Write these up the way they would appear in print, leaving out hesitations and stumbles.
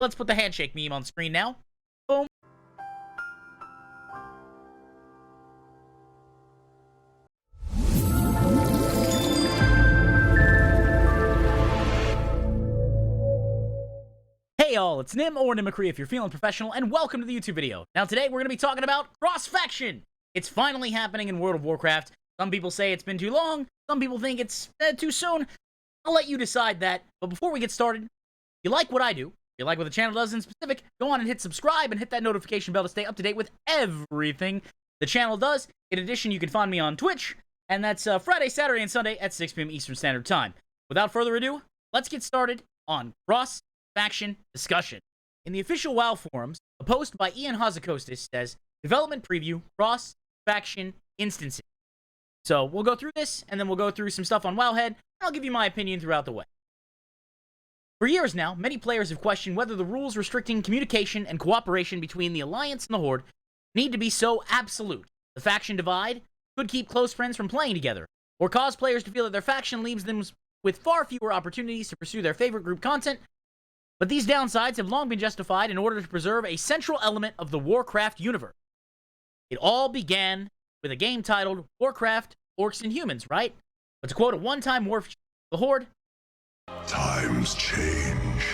Let's put the handshake meme on screen now. Boom. Hey y'all, it's Nim or Nimacree if you're feeling professional, and welcome to the YouTube video. Now today we're going to be talking about cross-faction. It's finally happening in World of Warcraft. Some people say it's been too long, some people think it's too soon. I'll let you decide that, but before we get started, if you like what I do, if you like what the channel does in specific, go on and hit subscribe and hit that notification bell to stay up to date with everything the channel does. In addition, you can find me on Twitch, and that's Friday, Saturday, and Sunday at 6 p.m. Eastern Standard Time. Without further ado, let's get started on cross-faction discussion. In the official WoW forums, a post by Ian Hazakostis says, development preview, cross-faction instances. So we'll go through this, and then we'll go through some stuff on Wowhead, and I'll give you my opinion throughout the way. For years now, many players have questioned whether the rules restricting communication and cooperation between the Alliance and the Horde need to be so absolute. The faction divide could keep close friends from playing together, or cause players to feel that their faction leaves them with far fewer opportunities to pursue their favorite group content. But these downsides have long been justified in order to preserve a central element of the Warcraft universe. It all began with a game titled Warcraft, Orcs and Humans, right? But to quote a one-time war, the Horde, times change.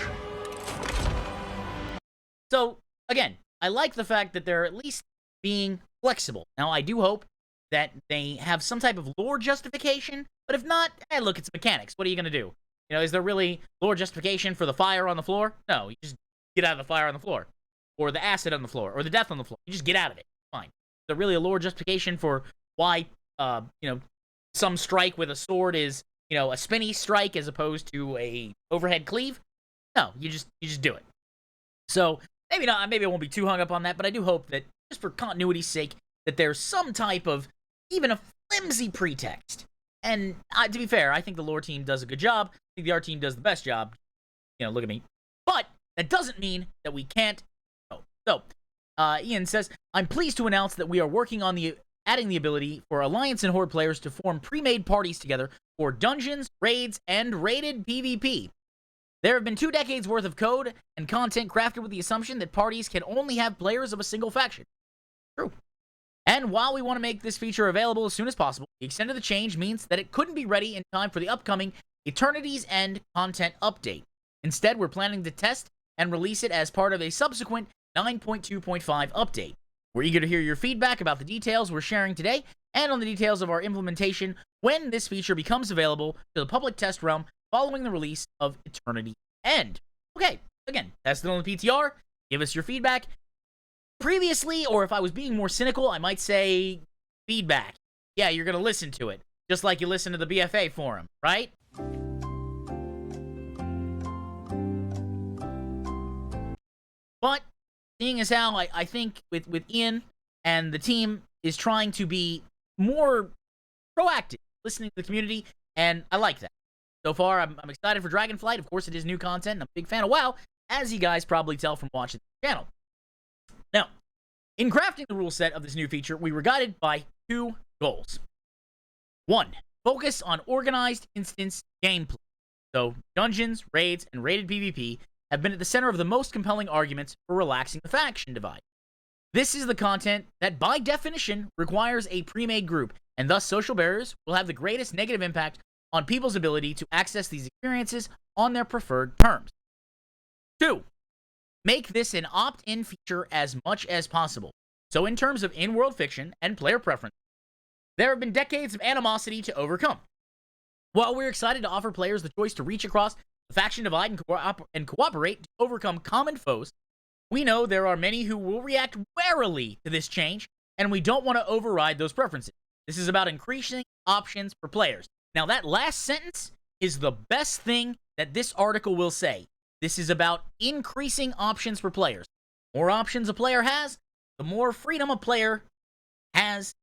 So, again, I like the fact that they're at least being flexible. Now, I do hope that they have some type of lore justification, but if not, look, it's mechanics. What are you going to do? You know, is there really lore justification for the fire on the floor? No, you just get out of the fire on the floor. Or the acid on the floor. Or the death on the floor. You just get out of it. Fine. Is there really a lore justification for why, some strike with a sword is, a spinny strike as opposed to a overhead cleave? No, you just do it. So, maybe not, maybe I won't be too hung up on that, but I do hope that, just for continuity's sake, that there's some type of, even a flimsy pretext. And, to be fair, I think the lore team does a good job. I think the art team does the best job. Look at me. But, that doesn't mean that we can't go. So, Ian says, I'm pleased to announce that we are working on adding the ability for Alliance and Horde players to form pre-made parties together for dungeons, raids, and rated PvP. There have been 2 decades worth of code and content crafted with the assumption that parties can only have players of a single faction. True. And while we want to make this feature available as soon as possible, the extent of the change means that it couldn't be ready in time for the upcoming Eternity's End content update. Instead, we're planning to test and release it as part of a subsequent 9.2.5 update. We're eager to hear your feedback about the details we're sharing today and on the details of our implementation when this feature becomes available to the public test realm following the release of Eternity's End. Okay, again, test it on the PTR, give us your feedback. Previously, or if I was being more cynical, I might say feedback. Yeah, you're going to listen to it, just like you listen to the BFA forum, right? But, seeing as how I think with Ian and the team is trying to be more proactive, listening to the community, and I like that. So far, I'm excited for Dragonflight. Of course, it is new content, and I'm a big fan of WoW, as you guys probably tell from watching the channel. Now, in crafting the rule set of this new feature, we were guided by 2 goals. 1, focus on organized instance gameplay. So, dungeons, raids, and rated PvP have been at the center of the most compelling arguments for relaxing the faction divide. This is the content that, by definition, requires a pre-made group, and thus social barriers will have the greatest negative impact on people's ability to access these experiences on their preferred terms. 2, make this an opt-in feature as much as possible. So in terms of in-world fiction and player preference, there have been decades of animosity to overcome. While we're excited to offer players the choice to reach across the faction divide and cooperate to overcome common foes, we know there are many who will react warily to this change, and we don't want to override those preferences. This is about increasing options for players. Now, that last sentence is the best thing that this article will say. This is about increasing options for players. The more options a player has, the more freedom a player has,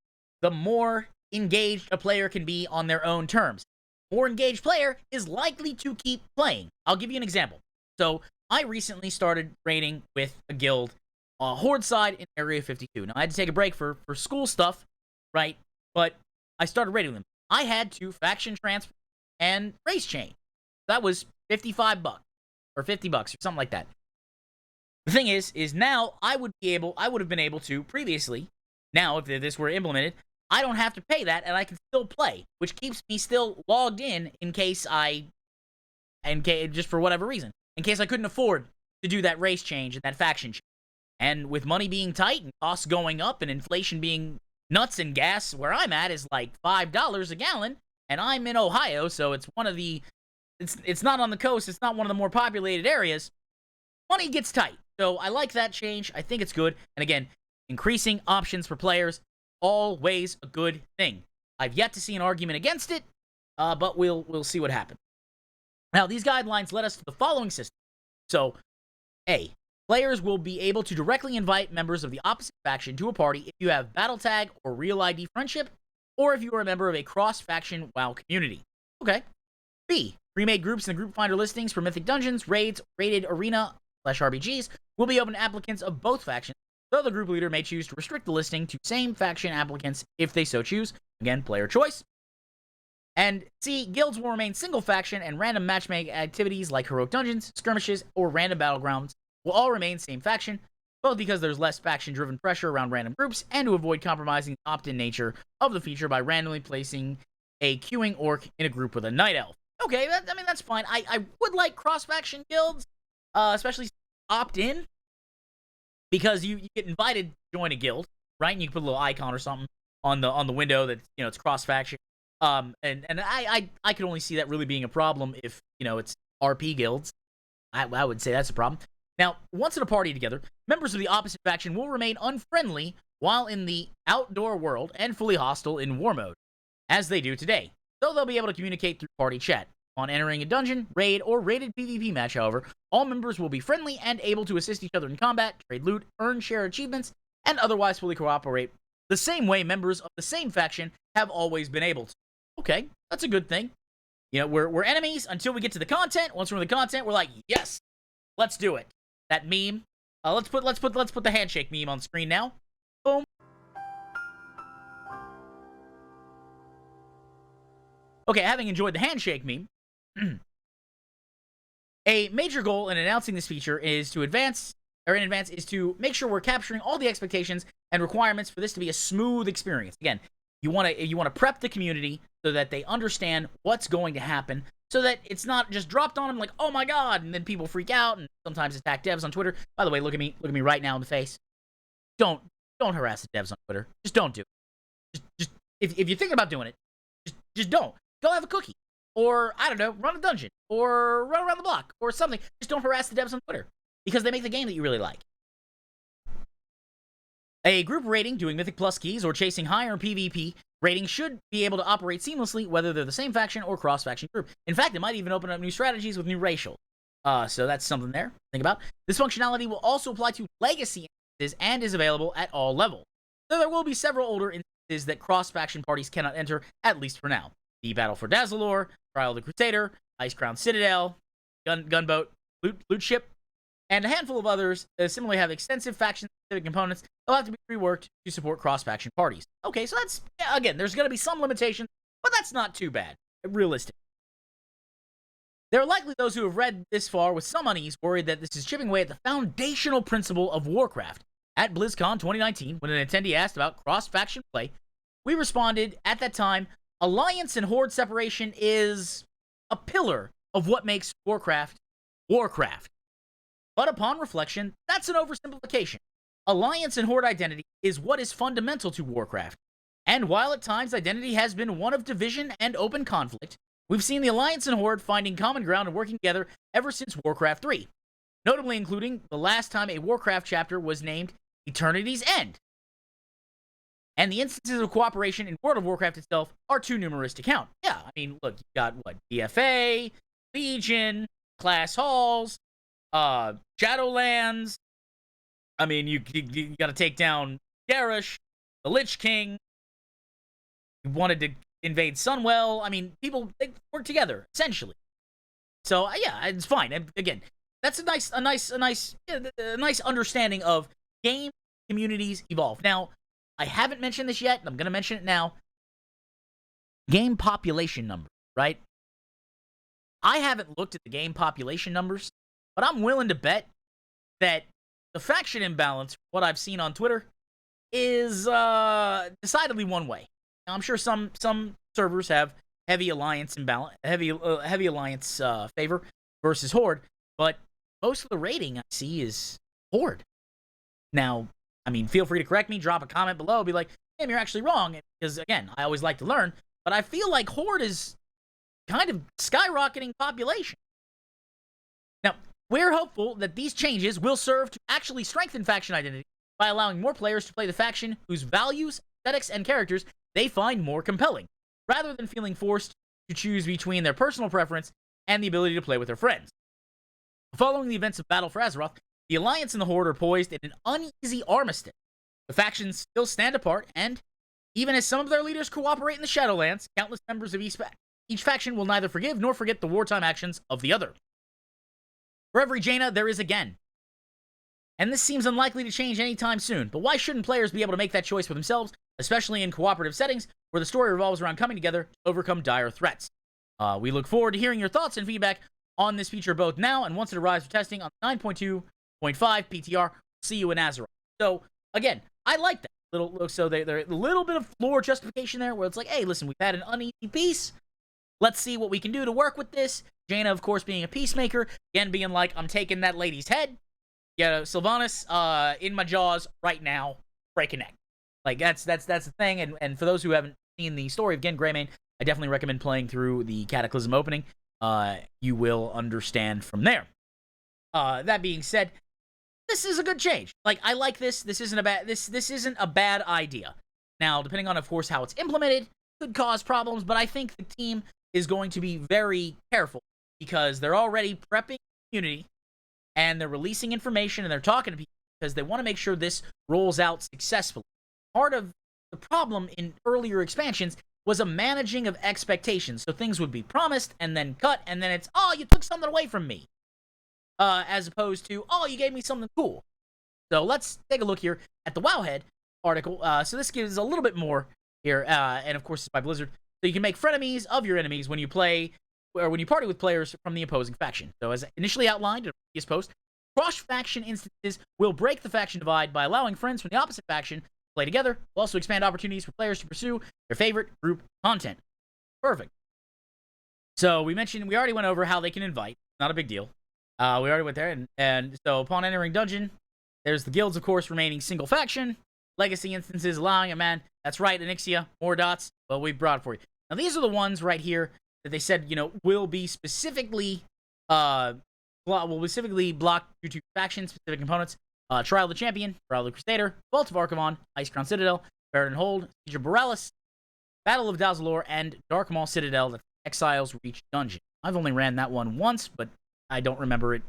the more engaged a player can be on their own terms. More engaged player is likely to keep playing. I'll give you an example. So, I recently started raiding with a guild, Horde side in Area 52. Now, I had to take a break for school stuff, right? But I started raiding them. I had to faction transfer and race chain. That was $55 or $50 or something like that. The thing is now I would have been able to previously. Now, if this were implemented, I don't have to pay that, and I can still play, which keeps me still logged in case just for whatever reason, in case I couldn't afford to do that race change and that faction change. And with money being tight and costs going up and inflation being nuts, and gas where I'm at is like $5 a gallon, and I'm in Ohio, so it's one of the it's not on the coast, it's not one of the more populated areas. Money gets tight. So I like that change. I think it's good. And again, increasing options for players, always a good thing. I've yet to see an argument against it, but we'll see what happens. Now, these guidelines led us to the following system. So, A, players will be able to directly invite members of the opposite faction to a party if you have battle tag or real ID friendship, or if you are a member of a cross-faction WoW community. Okay. B, pre-made groups and group finder listings for mythic dungeons, raids, rated arena/RBGs will be open to applicants of both factions, though the group leader may choose to restrict the listing to same faction applicants if they so choose. Again, player choice. And C, guilds will remain single faction, and random matchmaking activities like heroic dungeons, skirmishes, or random battlegrounds will all remain same faction, both because there's less faction-driven pressure around random groups, and to avoid compromising the opt-in nature of the feature by randomly placing a queuing orc in a group with a night elf. Okay, that's fine. I would like cross-faction guilds, especially opt-in, because you get invited to join a guild, right? And you can put a little icon or something on the window that, it's cross-faction. And I can only see that really being a problem if, it's RP guilds. I would say that's a problem. Now, once in a party together, members of the opposite faction will remain unfriendly while in the outdoor world and fully hostile in war mode, as they do today, though they'll be able to communicate through party chat. On entering a dungeon, raid, or rated PvP match, however, all members will be friendly and able to assist each other in combat, trade loot, earn share achievements, and otherwise fully cooperate the same way members of the same faction have always been able to. Okay, that's a good thing. We're enemies until we get to the content. Once we're in the content, we're like, yes, let's do it. That meme. Let's put the handshake meme on screen now. Boom. Okay, having enjoyed the handshake meme, a major goal in announcing this feature is to is to make sure we're capturing all the expectations and requirements for this to be a smooth experience. Again, you want to prep the community so that they understand what's going to happen, so that it's not just dropped on them like, oh my god, and then people freak out and sometimes attack devs on Twitter. By the way, look at me right now in the face. Don't harass the devs on Twitter. Just don't do it. Just if you're thinking about doing it, just don't. Go have a cookie. Or, I don't know, run a dungeon. Or run around the block. Or something. Just don't harass the devs on Twitter. Because they make the game that you really like. A group rating, doing Mythic Plus keys, or chasing higher PvP rating should be able to operate seamlessly, whether they're the same faction or cross-faction group. In fact, it might even open up new strategies with new racial. So that's something there to think about. This functionality will also apply to legacy instances and is available at all levels. Though there will be several older instances that cross-faction parties cannot enter, at least for now. The Battle for Dazzalore, Trial of the Crusader, Ice Crown Citadel, Gunboat, Loot Ship, and a handful of others similarly have extensive faction-specific components. They'll have to be reworked to support cross-faction parties. Okay, so that's, again, there's going to be some limitations, but that's not too bad, realistic. There are likely those who have read this far with some unease, worried that this is chipping away at the foundational principle of Warcraft. At BlizzCon 2019, when an attendee asked about cross-faction play, we responded at that time, Alliance and Horde separation is a pillar of what makes Warcraft Warcraft. But upon reflection, that's an oversimplification. Alliance and Horde identity is what is fundamental to Warcraft. And while at times identity has been one of division and open conflict, we've seen the Alliance and Horde finding common ground and working together ever since Warcraft 3. Notably including the last time a Warcraft chapter was named Eternity's End. And the instances of cooperation in World of Warcraft itself are too numerous to count. Yeah, I mean, look, you got, BFA, Legion, Class Halls, Shadowlands. I mean, you got to take down Garrosh, the Lich King. You wanted to invade Sunwell. I mean, they work together, essentially. So, yeah, it's fine. And again, that's a nice understanding of game communities evolve. Now, I haven't mentioned this yet, and I'm going to mention it now. Game population numbers, right? I haven't looked at the game population numbers, but I'm willing to bet that the faction imbalance, what I've seen on Twitter, is decidedly one way. Now, I'm sure some servers have heavy alliance imbalance, heavy alliance favor versus Horde, but most of the rating I see is Horde. Now, I mean, feel free to correct me, drop a comment below, be like, damn, you're actually wrong, because again, I always like to learn, but I feel like Horde is kind of skyrocketing population. Now, we're hopeful that these changes will serve to actually strengthen faction identity by allowing more players to play the faction whose values, aesthetics, and characters they find more compelling, rather than feeling forced to choose between their personal preference and the ability to play with their friends. Following the events of Battle for Azeroth, the Alliance and the Horde are poised in an uneasy armistice. The factions still stand apart, and even as some of their leaders cooperate in the Shadowlands, countless members of each faction will neither forgive nor forget the wartime actions of the other. For every Jaina, there is a Gen. And this seems unlikely to change anytime soon, but why shouldn't players be able to make that choice for themselves, especially in cooperative settings where the story revolves around coming together to overcome dire threats? We look forward to hearing your thoughts and feedback on this feature both now and once it arrives for testing on 9.2.5 PTR. See you in Azeroth. So, again, I like that. So they're a little bit of lore justification there where it's like, hey, listen, we've had an uneasy peace. Let's see what we can do to work with this. Jaina, of course, being a peacemaker. Again, being like, I'm taking that lady's head. Yeah, Sylvanas, in my jaws right now, break a neck. Like, that's the thing. And for those who haven't seen the story of Gen Greymane, I definitely recommend playing through the Cataclysm opening. You will understand from there. That being said, this is a good change. Like, I like this. This isn't a bad idea. Now, depending on, of course, how it's implemented, could cause problems, but I think the team is going to be very careful because they're already prepping the community and they're releasing information and they're talking to people because they want to make sure this rolls out successfully. Part of the problem in earlier expansions was a managing of expectations. So things would be promised and then cut, and then it's, oh, you took something away from me. As opposed to, oh, you gave me something cool. So let's take a look here at the Wowhead article. So this gives a little bit more here, and of course it's by Blizzard. So you can make frenemies of your enemies when you play, or when you party with players from the opposing faction. So as initially outlined in a previous post, cross-faction instances will break the faction divide by allowing friends from the opposite faction to play together. Will also expand opportunities for players to pursue their favorite group content. Perfect. So we already went over how they can invite. Not a big deal. We already went there, and so upon entering dungeon, there's the guilds, of course, remaining single faction. Legacy instances allowing it, man. That's right, Anixia, more dots. Well, we brought it for you. Now, these are the ones right here that they said, will be specifically, block due to faction-specific components. Trial of the Champion, Trial of the Crusader, Vault of Archivon, Icecrown Citadel, Baron Hold, Siege of Borealis, Battle of Dazalor, and Dark Maul Citadel, the Exiles Reach Dungeon. I've only ran that one once, but I don't remember it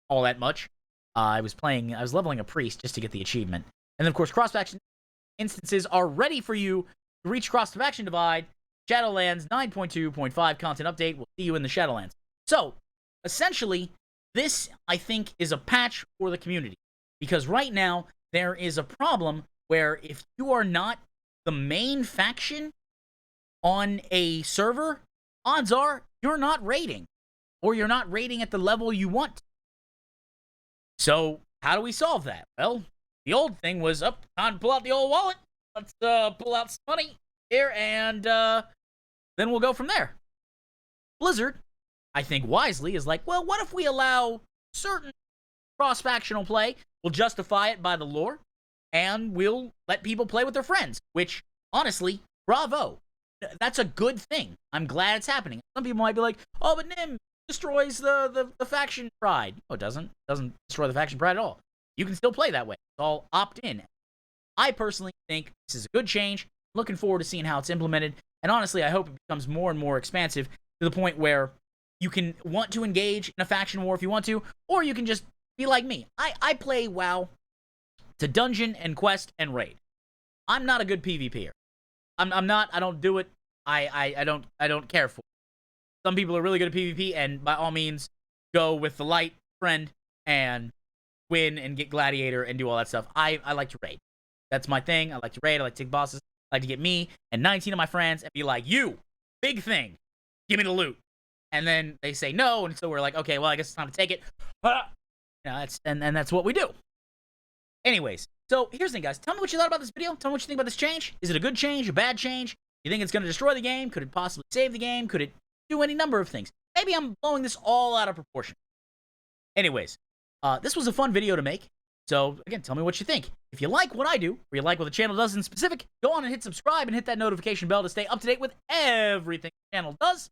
all that much. I was leveling a priest just to get the achievement. And then, of course, cross-faction instances are ready for you to reach cross-faction divide. Shadowlands 9.2.5 content update. We'll see you in the Shadowlands. So, essentially, this, I think, is a patch for the community. Because right now, there is a problem where if you are not the main faction on a server, odds are you're not raiding. Or you're not raiding at the level you want. So, how do we solve that? Well, the old thing was, time to pull out the old wallet. Let's pull out some money here, and then we'll go from there. Blizzard, I think wisely, is like, well, what if we allow certain cross-factional play? We'll justify it by the lore, and we'll let people play with their friends. Which, honestly, bravo. That's a good thing. I'm glad it's happening. Some people might be like, oh, but Nim destroys the faction pride. No, it doesn't. It doesn't destroy the faction pride at all. You can still play that way. It's all opt-in. I personally think this is a good change. Looking forward to seeing how it's implemented. And honestly, I hope it becomes more and more expansive to the point where you can want to engage in a faction war if you want to, or you can just be like me. I play WoW to dungeon and quest and raid. I'm not a good PvPer. I'm not. I don't do it. I don't care for it. Some people are really good at PvP, and by all means, go with the light friend and win and get gladiator and do all that stuff. I like to raid. That's my thing. I like to raid. I like to take bosses. I like to get me and 19 of my friends and be like, you, big thing, give me the loot. And then they say no, and so we're like, okay, well, I guess it's time to take it. That's what we do. Anyways, so here's the thing, guys. Tell me what you thought about this video. Tell me what you think about this change. Is it a good change, a bad change? You think it's going to destroy the game? Could it possibly save the game? Could it do any number of things? Maybe I'm blowing this all out of proportion. Anyways, this was a fun video to make. So, again, tell me what you think. If you like what I do, or you like what the channel does in specific, go on and hit subscribe and hit that notification bell to stay up to date with everything the channel does.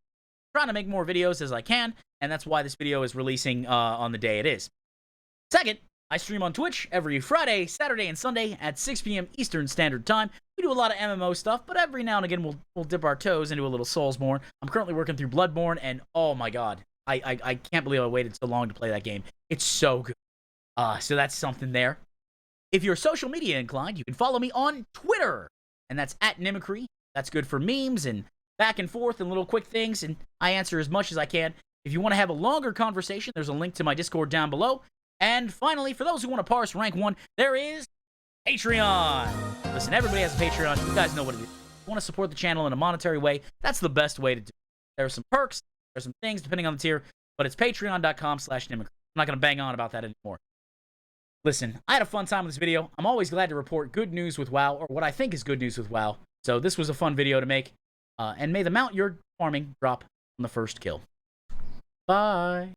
I'm trying to make more videos as I can, and that's why this video is releasing on the day it is. Second, I stream on Twitch every Friday, Saturday, and Sunday at 6 p.m. Eastern Standard Time. We do a lot of MMO stuff, but every now and again we'll dip our toes into a little Soulsborne. I'm currently working through Bloodborne, and oh my god, I can't believe I waited so long to play that game. It's so good. So that's something there. If you're social media inclined, you can follow me on Twitter, and that's @Nimicry. That's good for memes and back and forth and little quick things, and I answer as much as I can. If you want to have a longer conversation, there's a link to my Discord down below. And finally, for those who want to parse rank 1, there is Patreon. Listen, everybody has a Patreon. You guys know what it is. If you want to support the channel in a monetary way, that's the best way to do it. There are some perks, there are some things depending on the tier, but it's patreon.com/Nimicry. I'm not going to bang on about that anymore. Listen, I had a fun time with this video. I'm always glad to report good news with WoW, or what I think is good news with WoW. So this was a fun video to make. And may the mount you're farming drop on the first kill. Bye.